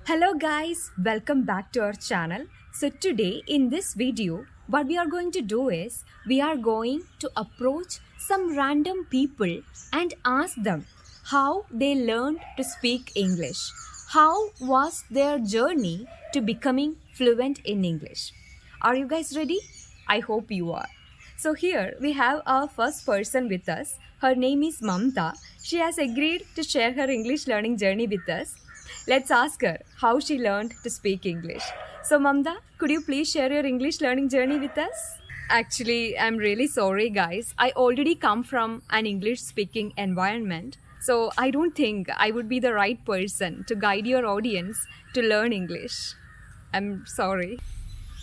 Hello guys, welcome back to our channel. So today in this video, what we are going to do is, we are going to approach some random people and ask them how they learned to speak English. How was their journey to becoming fluent in English? Are you guys ready? I hope you are. So here we have our first person with us. Her name is Mamta. She has agreed to share her English learning journey with us. Let's ask her how she learned to speak English. So Mamta, could you please share your English learning journey with us? Actually, I'm really sorry guys. I already come from an English speaking environment. So I don't think I would be the right person to guide your audience to learn English. I'm sorry.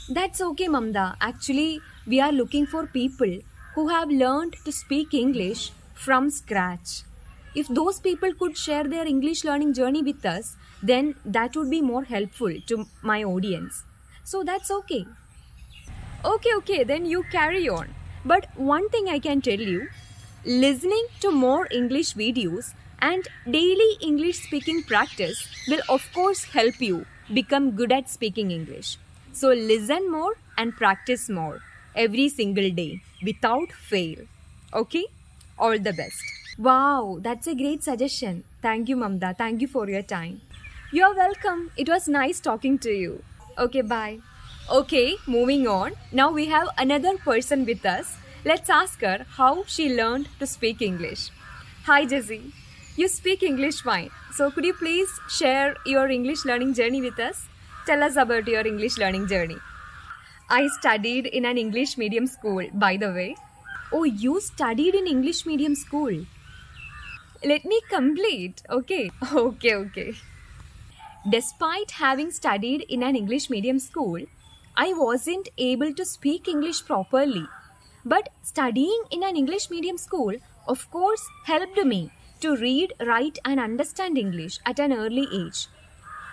That's okay, Mamda. Actually, we are looking for people who have learned to speak English from scratch. If those people could share their English learning journey with us, then that would be more helpful to my audience. So that's okay. Okay, then you carry on. But one thing I can tell you, listening to more English videos and daily English speaking practice will of course help you become good at speaking English. So listen more and practice more every single day without fail. Okay? All the best. Wow, that's a great suggestion. Thank you, Mamda. Thank you for your time. You're welcome. It was nice talking to you. Okay, bye. Okay, moving on. Now we have another person with us. Let's ask her how she learned to speak English. Hi, Jessie. You speak English fine. So could you please share your English learning journey with us? Tell us about your English learning journey. I studied in an English medium school, by the way. Oh, you studied in English medium school. Let me complete. Okay. Despite having studied in an English medium school, I wasn't able to speak English properly. But studying in an English medium school, of course, helped me to read, write, and understand English at an early age.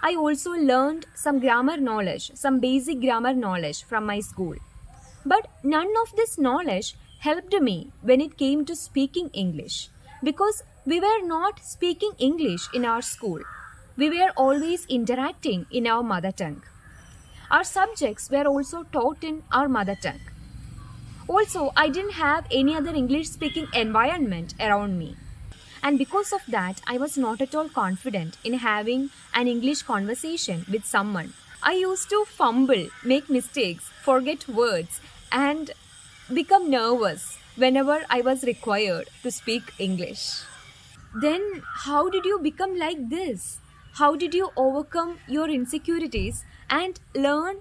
I also learned some basic grammar knowledge from my school. But none of this knowledge helped me when it came to speaking English, because we were not speaking English in our school. We were always interacting in our mother tongue. Our subjects were also taught in our mother tongue. Also, I didn't have any other English speaking environment around me. And because of that, I was not at all confident in having an English conversation with someone. I used to fumble, make mistakes, forget words, and become nervous whenever I was required to speak English. Then, how did you become like this? How did you overcome your insecurities and learn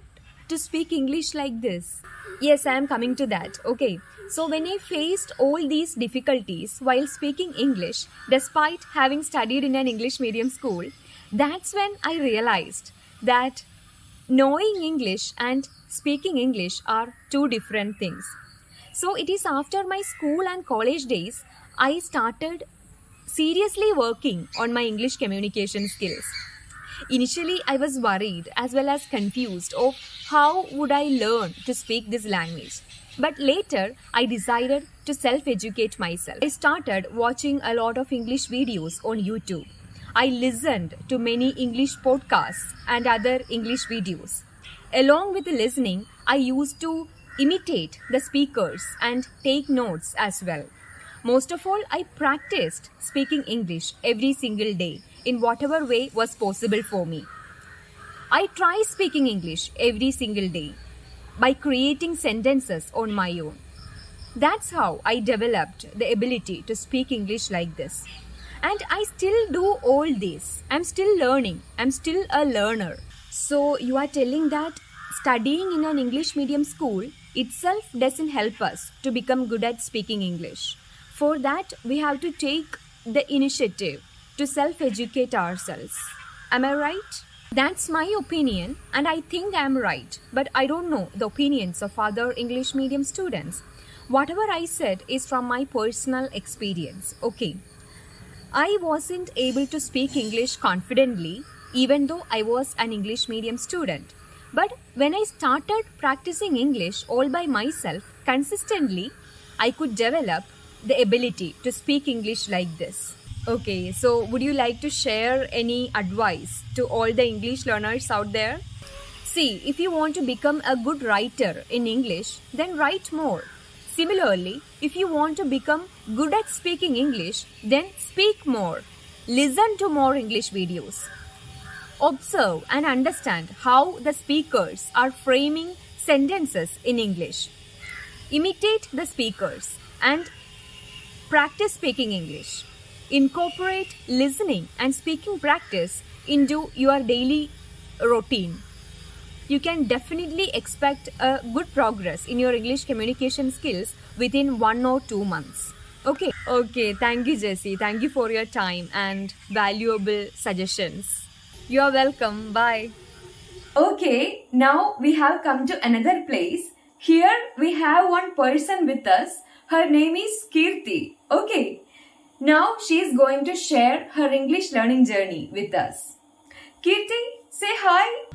to speak English like this? Yes, I am coming to that. Okay. So when I faced all these difficulties while speaking English, despite having studied in an English medium school, that's when I realized that knowing English and speaking English are two different things. So it is after my school and college days, I started seriously working on my English communication skills. Initially, I was worried as well as confused of how would I learn to speak this language. But later, I decided to self-educate myself. I started watching a lot of English videos on YouTube. I listened to many English podcasts and other English videos. Along with the listening, I used to imitate the speakers and take notes as well. Most of all, I practiced speaking English every single day in whatever way was possible for me. I try speaking English every single day by creating sentences on my own. That's how I developed the ability to speak English like this. And I still do all this. I'm still learning. I'm still a learner. So you are telling that studying in an English medium school itself doesn't help us to become good at speaking English. For that, we have to take the initiative to self-educate ourselves. Am I right? That's my opinion, and I think I'm right, but I don't know the opinions of other English medium students. Whatever I said is from my personal experience. Okay. I wasn't able to speak English confidently, even though I was an English medium student. But when I started practicing English all by myself consistently, I could develop the ability to speak English like this. Okay, so would you like to share any advice to all the English learners out there? See, if you want to become a good writer in English, then write more. Similarly, if you want to become good at speaking English, then speak more. Listen to more English videos. Observe and understand how the speakers are framing sentences in English. Imitate the speakers and practice speaking English. Incorporate listening and speaking practice into your daily routine. You can definitely expect a good progress in your English communication skills within 1 or 2 months. Okay, thank you, Jessie. Thank you for your time and valuable suggestions. You are welcome. Bye. Okay, now we have come to another place. Here we have one person with us. Her name is Kirti. Okay, now she is going to share her English learning journey with us. Kirti, say hi.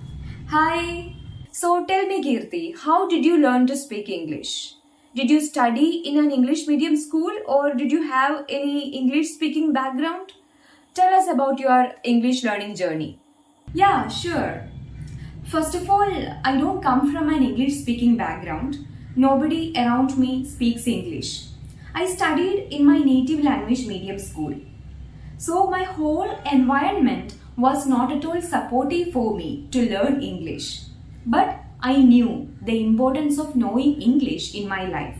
Hi. So tell me, Kirti, how did you learn to speak English? Did you study in an English medium school or did you have any English speaking background? Tell us about your English learning journey. Yeah, sure. First of all, I don't come from an English speaking background. Nobody around me speaks English. I studied in my native language medium school. So my whole environment was not at all supportive for me to learn English. But I knew the importance of knowing English in my life.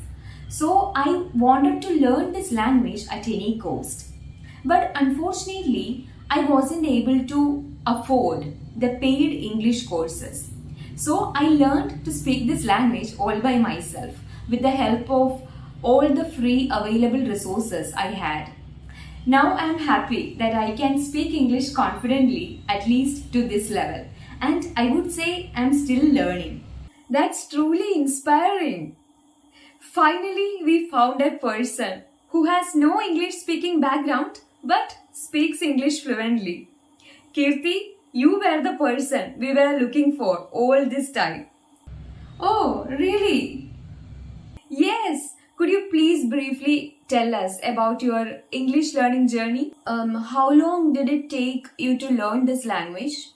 So I wanted to learn this language at any cost. But unfortunately, I wasn't able to afford the paid English courses. So I learned to speak this language all by myself with the help of all the free available resources I had. Now I am happy that I can speak English confidently, at least to this level. And I would say I am still learning. That's truly inspiring. Finally, we found a person who has no English speaking background but speaks English fluently. Kirti, you were the person we were looking for all this time. Oh, really? Yes. Could you please briefly tell us about your English learning journey? How long did it take you to learn this language?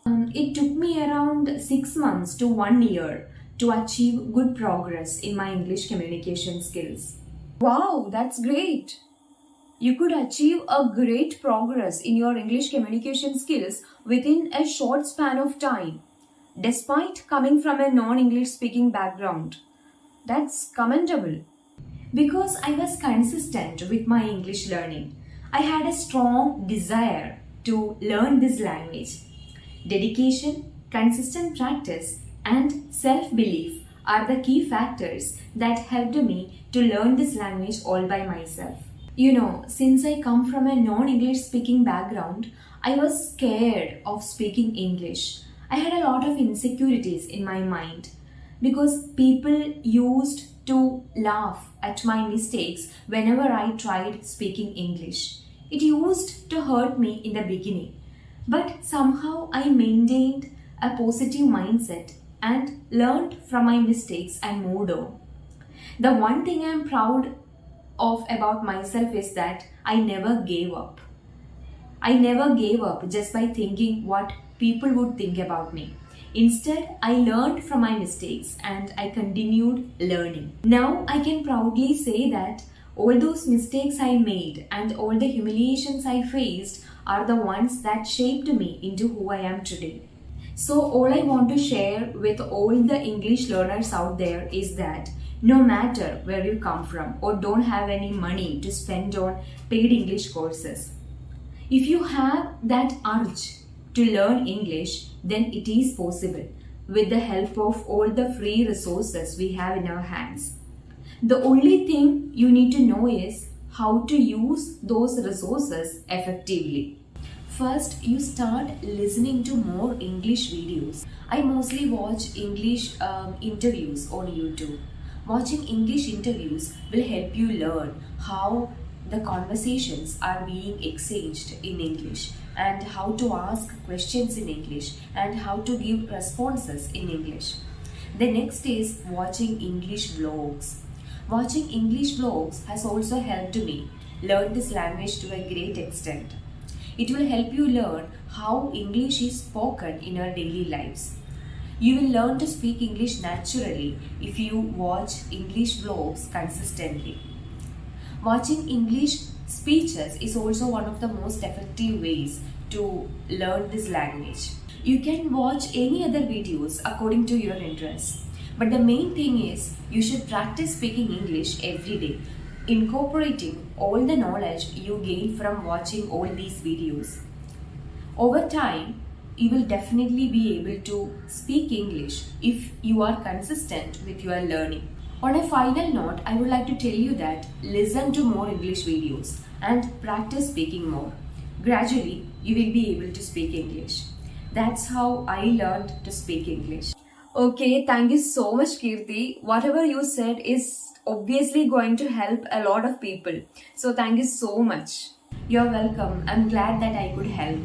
It took me around 6 months to 1 year to achieve good progress in my English communication skills. Wow, that's great! You could achieve a great progress in your English communication skills within a short span of time, despite coming from a non-English speaking background. That's commendable. Because I was consistent with my English learning, I had a strong desire to learn this language. Dedication, consistent practice, and self-belief are the key factors that helped me to learn this language all by myself. You know, since I come from a non-English speaking background, I was scared of speaking English. I had a lot of insecurities in my mind because people used to laugh at my mistakes whenever I tried speaking English. It used to hurt me in the beginning, but somehow I maintained a positive mindset and learned from my mistakes and moved on. The one thing I am proud of about myself is that I never gave up. I never gave up just by thinking what people would think about me. Instead, I learned from my mistakes and I continued learning. Now I can proudly say that all those mistakes I made and all the humiliations I faced are the ones that shaped me into who I am today. So all I want to share with all the English learners out there is that no matter where you come from or don't have any money to spend on paid English courses, if you have that urge to learn English, then it is possible with the help of all the free resources we have in our hands. The only thing you need to know is how to use those resources effectively. First, you start listening to more English videos. I mostly watch English interviews on YouTube. Watching English interviews will help you learn how the conversations are being exchanged in English and how to ask questions in English and how to give responses in English. The next is watching English vlogs. Watching English vlogs has also helped me learn this language to a great extent. It will help you learn how English is spoken in your daily lives. You will learn to speak English naturally if you watch English vlogs consistently. Watching English speeches is also one of the most effective ways to learn this language. You can watch any other videos according to your interests. But the main thing is you should practice speaking English every day, incorporating all the knowledge you gain from watching all these videos. Over time, you will definitely be able to speak English if you are consistent with your learning. On a final note, I would like to tell you that listen to more English videos and practice speaking more. Gradually, you will be able to speak English. That's how I learned to speak English. Okay, thank you so much, Kirti. Whatever you said is obviously going to help a lot of people. So thank you so much. You're welcome. I'm glad that I could help.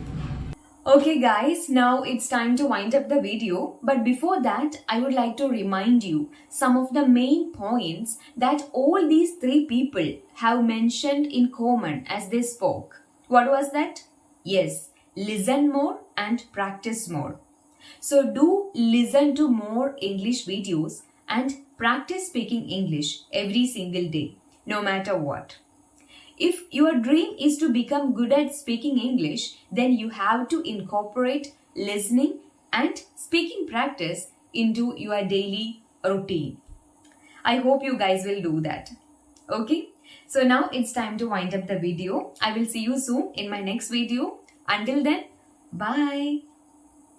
Okay guys, now it's time to wind up the video. But before that, I would like to remind you some of the main points that all these three people have mentioned in common as they spoke. What was that? Yes, listen more and practice more. So do listen to more English videos and practice speaking English every single day, no matter what. If your dream is to become good at speaking English, then you have to incorporate listening and speaking practice into your daily routine. I hope you guys will do that. Okay? So now it's time to wind up the video. I will see you soon in my next video. Until then, bye.